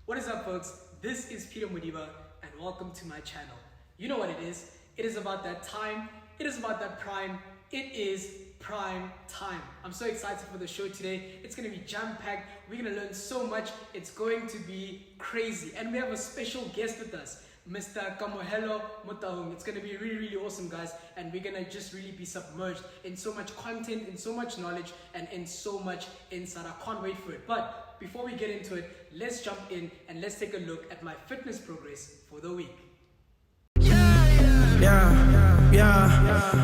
What is up, folks? This is Peter Modiba, and welcome to my channel. You know what it is. It is about that time. It is about that prime. It is prime time. I'm so excited for the show today. It's going to be jam-packed. We're going to learn so much. It's going to be crazy. And we have a special guest with us, Mr. Kamohelo Motaung. It's going to be really, really awesome, guys. And we're going to just really be submerged in so much content, in so much knowledge, and in so much insight. I can't wait for it. But before we get into it, let's jump in and let's take a look at my fitness progress for the week.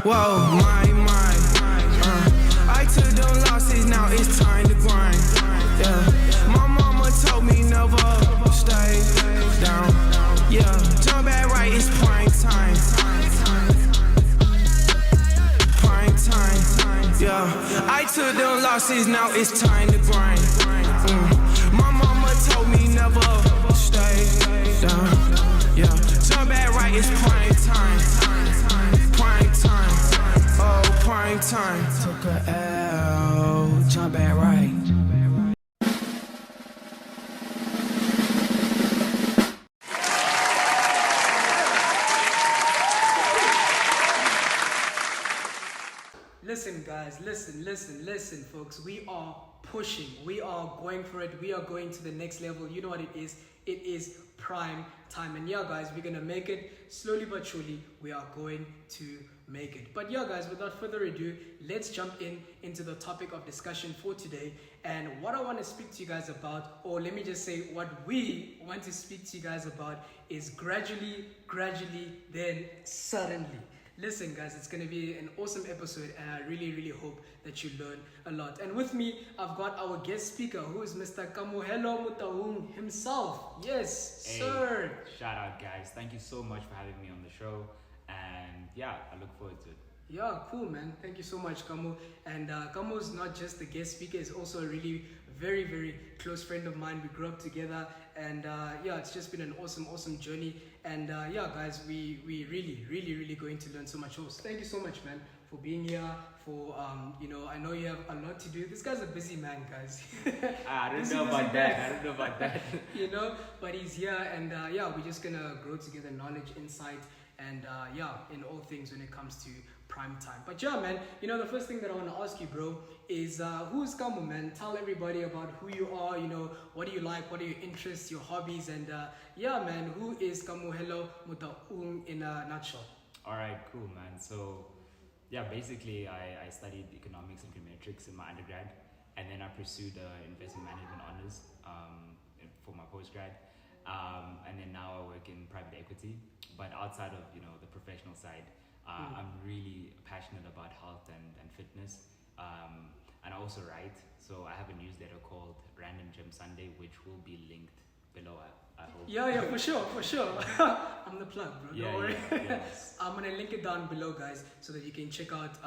Whoa, my. I took them losses, now it's time to grind. Yeah, my mama told me never stay down. Yeah, jump back right, it's prime time. Prime time. Yeah, I took them losses, now it's time to grind. My mama told me never stay down. Yeah, jump back right, it's prime time. Prime time. Oh, prime time. Took a L, jump back right. Listen, guys, listen, folks. We are pushing. We are going for it. We are going to the next level. You know what it is? It is prime time. And yeah, guys, we're going to make it slowly but surely. We are going to make it. But yeah, guys, without further ado, let's jump into the topic of discussion for today. And what I want to speak to you guys about, or let me just say what we want to speak to you guys about, is gradually, then suddenly. Listen, guys, it's going to be an awesome episode, and I really, really hope that you learn a lot. And with me, I've got our guest speaker, who is Mr. Kamohelo Motaung himself. Yes, hey, sir. Shout out, guys. Thank you so much for having me on the show. And yeah, I look forward to it. Yeah, cool, man. Thank you so much, Kamo. And Kamo's not just the guest speaker, he's also a really very, very close friend of mine. We grew up together, and yeah, it's just been an awesome journey. And yeah, guys, we really going to learn so much. So thank you so much, man, for being here. For you know, I know you have a lot to do. This guy's a busy man, guys. I don't know about that. You know, but he's here, and yeah, we're just gonna grow together, knowledge, insight, and yeah, in all things when it comes to prime time. But yeah, man, you know, the first thing that I want to ask you, bro, is who's Kamo, man? Tell everybody about who you are. You know, what do you like? What are your interests, your hobbies? And yeah, man, who is Kamohelo Motaung in a nutshell? All right, cool, man. So yeah, basically, I studied economics and econometrics in my undergrad, and then I pursued investment management honors for my postgrad. And then now I work in private equity. But outside of, you know, the professional side, I'm really passionate about health and fitness. And I also write. So I have a newsletter called Random Gym Sunday, which will be linked below, I hope. Yeah, for sure. I'm the plug, bro. Yeah, Don't worry. yes. I'm gonna link it down below, guys, so that you can check out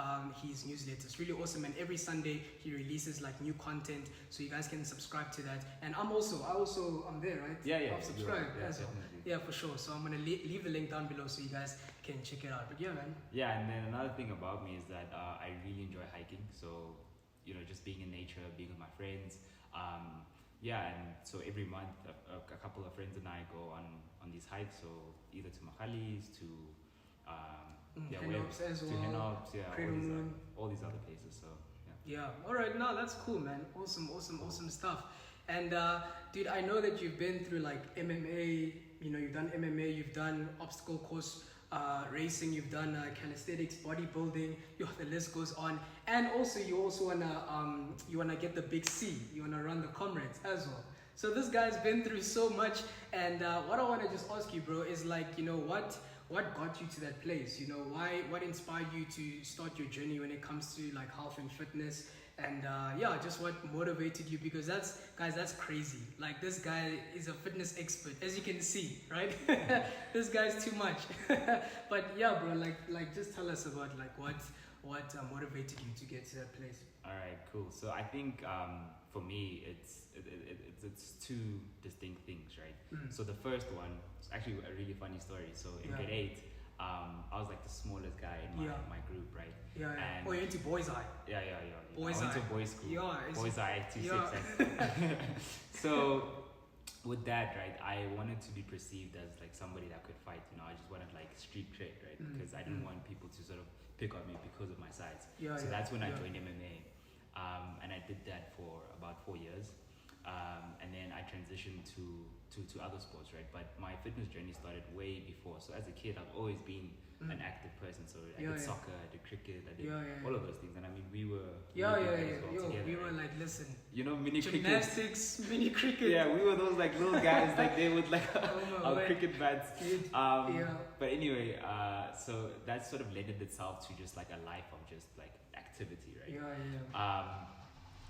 his newsletter. It's really awesome, and every Sunday he releases like new content, so you guys can subscribe to that. And I'm there, right? Yeah. I'll subscribe Yeah, as well. definitely. Yeah, for sure. So I'm gonna leave the link down below so you guys can check it out. But yeah, man. Yeah, and then another thing about me is that I really enjoy hiking. So, you know, just being in nature, being with my friends. Yeah, and so every month a couple of friends and I go on these hikes. So either to Makhalis, to Henops as well. to Henops, yeah, Cradle Moon. all these other places. So yeah. All right. No, that's cool, man. Awesome stuff. And dude, I know that you've been through like MMA. You know, you've done MMA. You've done obstacle course racing. You've done calisthenics, bodybuilding. The list goes on. And also, you wanna get the big C. You wanna run the comrades as well. So this guy's been through so much. And what I wanna just ask you, bro, is like, you know, what got you to that place? You know, what inspired you to start your journey when it comes to like health and fitness? And yeah, just what motivated you? Because that's crazy. Like, this guy is a fitness expert, as you can see, right? This guy's too much. But yeah, bro, like just tell us about like what motivated you to get to that place. All right, cool. So I think for me, it's two distinct things, right? So the first one, it's actually a really funny story. So in grade 8, I was like the smallest guy in my group, right? Yeah. And Oh, you're into boys' eye. Yeah. Boys' I went eye. to boys' school. Yeah. Boys' eye 26. Yeah. So with that, right, I wanted to be perceived as like somebody that could fight. You know, I just wanted like street cred, right? Because I didn't want people to sort of pick on me because of my size. So that's when I joined MMA, and I did that for about 4 years, and then I transitioned to other sports, right? But my fitness journey started way before. So as a kid, I've always been an active person. So I did soccer, I did cricket, I did all of those things. And I mean, we were together, we were right? like, listen, you know, mini gymnastics, mini cricket. Yeah, we were those like little guys, like they would like our cricket bats. But anyway, so that sort of lended itself to just like a life of just like activity, right?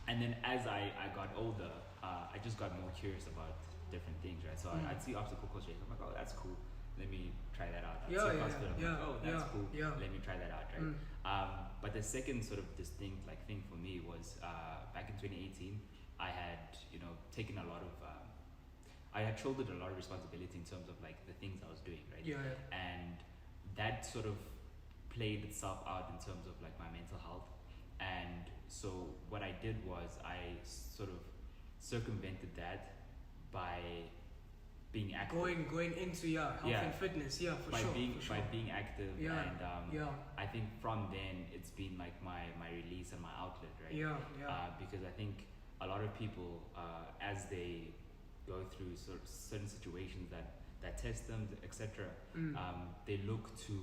And then as I got older, I just got more curious about different things, right? So I'd see obstacle course race. I'm like, oh, that's cool. Let me try that out. I'd see CrossFit. I'm like, oh, that's cool. Let me try that out, right? But the second sort of distinct like thing for me was back in 2018, I had taken a lot of I had shouldered a lot of responsibility in terms of like the things I was doing, right? And that sort of played itself out in terms of like my mental health. And so what I did was I sort of circumvented that by being active. Going into health and fitness, for sure. By being active, and I think from then it's been like my release and my outlet, right? Because I think a lot of people, as they go through certain situations that test them, etc., they look to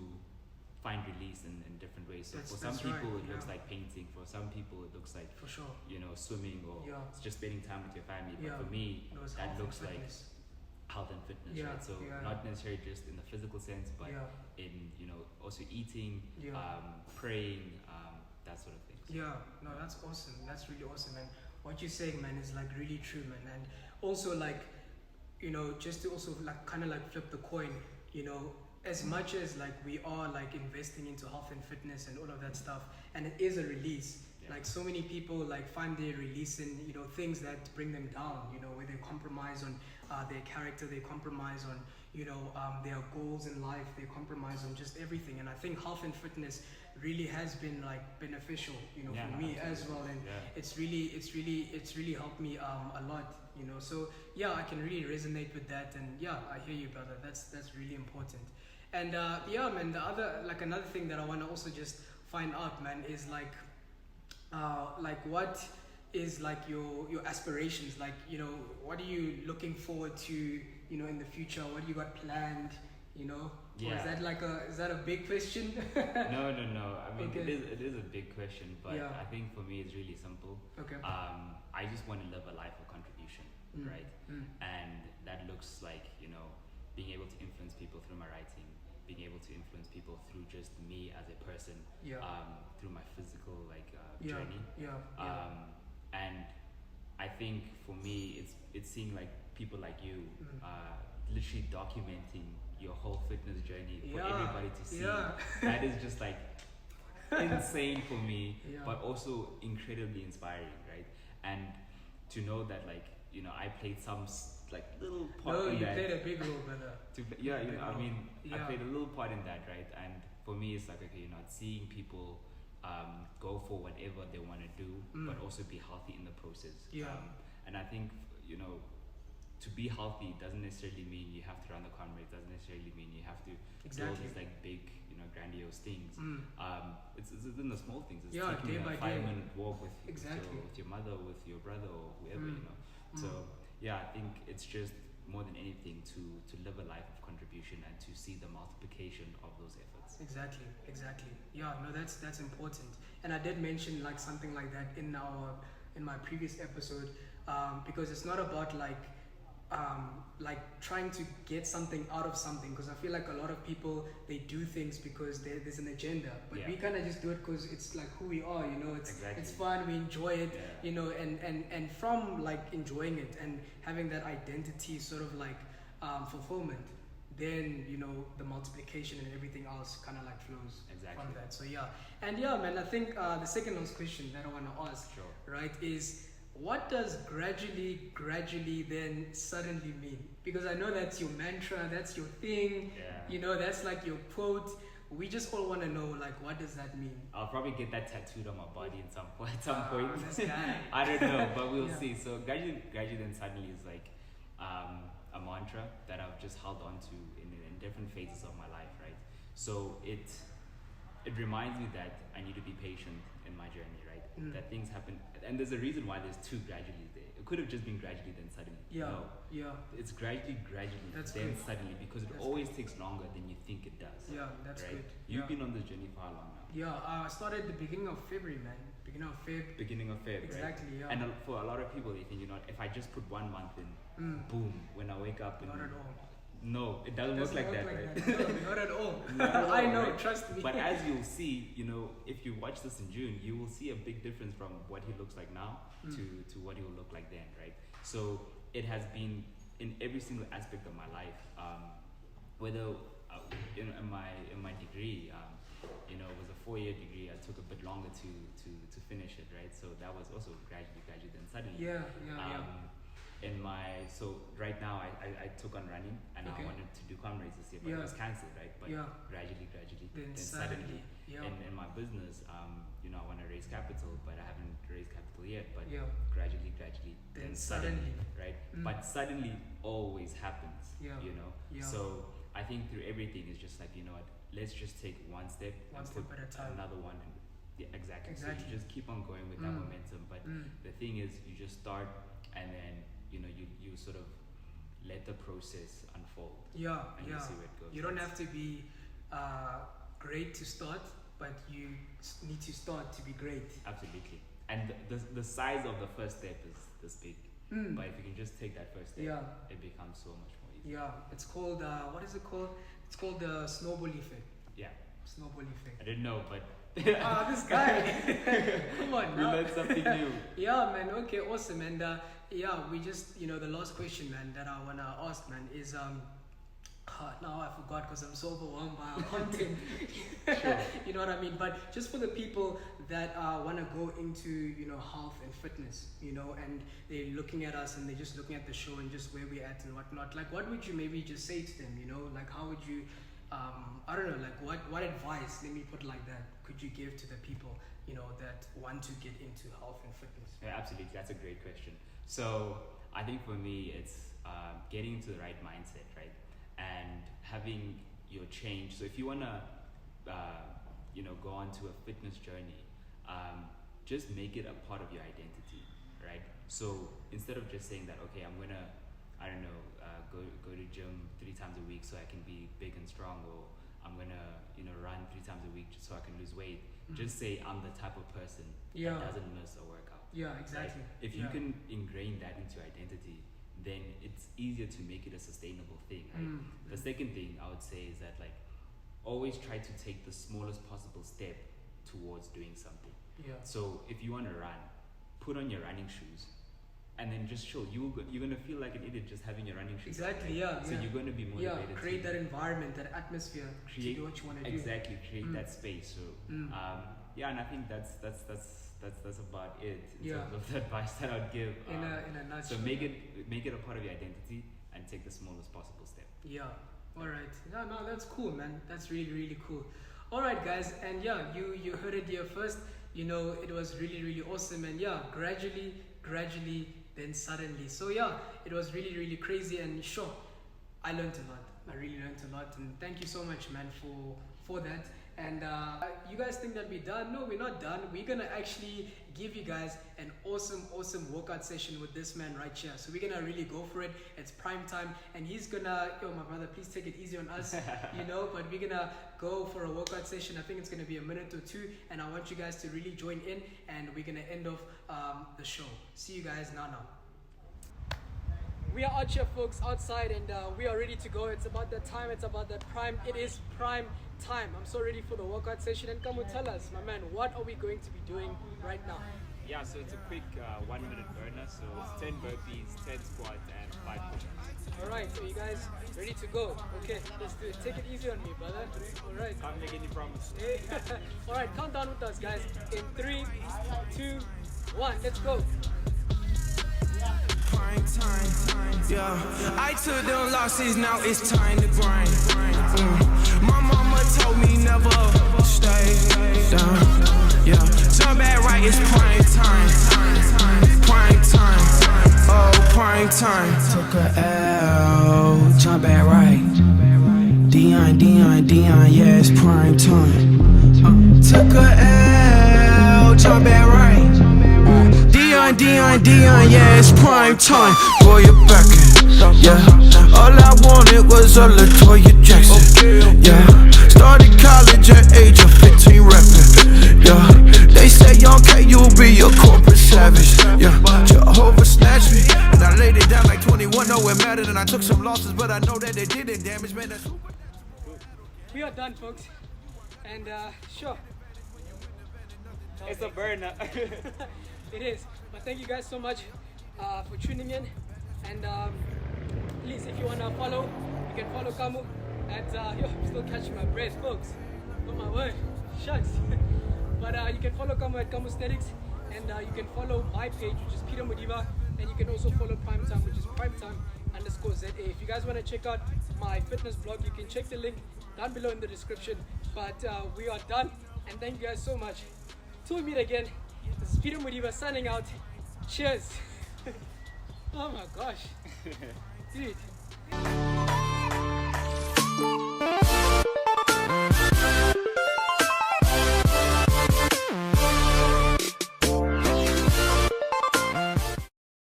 find release in different ways. So for some people it looks like painting. For some people it looks like swimming or just spending time with your family. But for me, that looks like health and fitness, right? So not necessarily just in the physical sense, but in also eating, praying, that sort of things. No, that's awesome. That's really awesome, man. What you're saying, man, is like really true, man. And also like just to also like kind of like flip the coin, as much as like we are like investing into health and fitness and all of that stuff, and it is a release. Like so many people like find their release in things that bring them down, where they compromise on their character, they compromise on their goals in life, they compromise on just everything. And I think health and fitness really has been like beneficial, for me as well. And it's really helped me a lot, So I can really resonate with that. And I hear you, brother. That's really important. And man, another thing that I want to also just find out, man, is like what is like your aspirations, like what are you looking forward to in the future? What do you got planned, or is that a big question? No, I mean, it is a big question, but I think for me it's really simple. I just want to live a life of contribution, right? And that looks like being able to influence people through my writing, being able to influence people through just me as a person, through my physical journey. And I think for me it's seeing like people like you literally documenting your whole fitness journey for everybody to see. That is just like insane for me, but also incredibly inspiring, right? And to know that I played some little part in that. You played a big role, brother. I played a little part in that, right? And for me, it's like, okay, seeing people go for whatever they want to do, but also be healthy in the process. And I think, to be healthy doesn't necessarily mean you have to run the comrades, doesn't necessarily mean you have to do all these big, grandiose things. It's in the small things. It's taking a 5-minute walk with your mother, with your brother, or whoever, So I think it's just more than anything to live a life of contribution and to see the multiplication of those efforts. Exactly. That's important. And I did mention something like that in my previous episode, because it's not about trying to get something out of something, because I feel like a lot of people, they do things because there's an agenda, but we kind of just do it because it's like who we are, it's fun, we enjoy it, and from enjoying it and having that identity sort of fulfillment, then the multiplication and everything else kind of flows from that. So man, I think the second last question that I want to ask, right, is what does gradually then suddenly mean? Because I know that's your mantra, that's your thing, that's your quote. We just all want to know, what does that mean? I'll probably get that tattooed on my body at some point. This guy. I don't know, but we'll see. So gradually then suddenly is I've just held on to in different phases of my life, right? So it reminds me that I need to be patient in my journey, right? That things happen, and there's a reason why there's two gradually there. It could have just been gradually then suddenly. No, it's gradually That's then good. suddenly, because it always takes longer than you think it does. Yeah, that's right? good. You've been on this journey for how long now? Yeah, I started the beginning of February, man. Beginning of Feb, exactly, right? yeah. And for a lot of people, they think, if I just put 1 month in, boom, when I wake up. Not at all. No, it doesn't work like that, right? No, not at all. Not at all, I know, right? trust me. But as you'll see, if you watch this in June, you will see a big difference from what he looks like now to what he will look like then, right? So it has been in every single aspect of my life. Whether in my degree, it was a 4-year degree. I took a bit longer to finish it, right? So that was also gradually, then suddenly. Yeah. So right now I took on running, and I wanted to do Kamo race this year, but it was cancelled, right? But gradually, then suddenly. In my business, I want to raise capital, but I haven't raised capital yet. But gradually, then suddenly, right? But suddenly always happens, So I think through everything is just like, let's just take one step at a time. Another one. Exactly. So you just keep on going with that momentum. But the thing is, you just start, and then you sort of let the process unfold. And you see where it goes. You don't have to be great to start, but you need to start to be great. Absolutely. And the size of the first step is this big. But if you can just take that first step, it becomes so much more easy. Yeah, it's called, what is it called? It's called the snowball effect. Yeah. Snowball effect. I didn't know, but... this guy. Come on, we learned something new. Yeah, man. Okay, awesome. And we just, the last question, man, that I want to ask, man, is now I forgot because I'm so overwhelmed by our content. Sure. You know what I mean? But just for the people that want to go into, health and fitness, and they're looking at us and they're just looking at the show and just where we're at and whatnot, like what would you maybe just say to them, like how would you, I don't know, like what advice, let me put it like that, could you give to the people, that want to get into health and fitness? Yeah, absolutely. That's a great question. So I think for me, it's getting into the right mindset, right? And having your change. So if you want to, go on to a fitness journey, just make it a part of your identity, right? So instead of just saying that, okay, I'm going to, go to gym 3 times a week so I can be big and strong, or I'm going to, run 3 times a week just so I can lose weight. Just say I'm the type of person that doesn't miss a workout. Yeah, exactly. Right? If you can ingrain that into your identity, then it's easier to make it a sustainable thing, right? The second thing I would say is that, like, always try to take the smallest possible step towards doing something. Yeah. So if you want to run, put on your running shoes, and then just show you're going to feel like an idiot just having your running shoes. Exactly. On, right? So you're going to be motivated. Create that environment, that atmosphere to do what you want to do. Exactly. Create that space. So and I think that's about it in terms of the advice that I'd give. In a nutshell. So make it a part of your identity and take the smallest possible step. Yeah. All right. No, that's cool, man. That's really, really cool. All right, guys, and you heard it here first. It was really, really awesome, and gradually, then suddenly. So it was really, really crazy, and sure, I learned a lot. I really learned a lot, and thank you so much, man, for that. And you guys think that we're done? No, we're not done. We're gonna actually give you guys an awesome workout session with this man right here. So we're gonna really go for it. It's prime time, and he's gonna, my brother, please take it easy on us, but we're gonna go for a workout session. I think it's gonna be a minute or 2, and I want you guys to really join in, and we're gonna end off the show. See you guys now. We are out here, folks, outside, and we are ready to go. It's about that time. It's about that prime. It is prime time. I'm so ready for the workout session. And Kamo, tell us, my man, what are we going to be doing right now? Yeah, so it's a quick 1-minute burner. So it's 10 burpees, 10 squats, and 5 push-ups. All right, so you guys ready to go? Okay, let's do it. Take it easy on me, brother. All right. Can't make any promises. All right, count down with us, guys. In 3, 2, 1, let's go. Prime time, I took them losses, now it's time to grind. My mama told me never stay down. Turn back right, it's prime time. Prime time, oh prime time. Took a L, jump back right. Dion, yeah, it's prime time. Took a L, jump back right. Dion, yeah, it's prime time. Boy, you're back in, yeah. All I wanted was a Latoya Jackson, yeah. Started college at age of 15 rapping, yeah. They say young K, you'll be a corporate savage, yeah. Jehovah snatched me, and I laid it down like 21. No, it mattered, and I took some losses, but I know that they didn't damage, man. That's We are done, folks. And sure. It's a burner. It is. But thank you guys so much for tuning in. And please, if you want to follow, you can follow Kamo at, I'm still catching my breath, folks. Oh my word, shucks. But you can follow Kamo at Kamo Aesthetics, and you can follow my page, which is Peter Modiba, and you can also follow PrimeTime, which is PrimeTime_ZA. If you guys want to check out my fitness blog, you can check the link down below in the description. But we are done, and thank you guys so much. Till we meet again, this is Peter Modiba signing out. Cheers. Oh my gosh. Dude.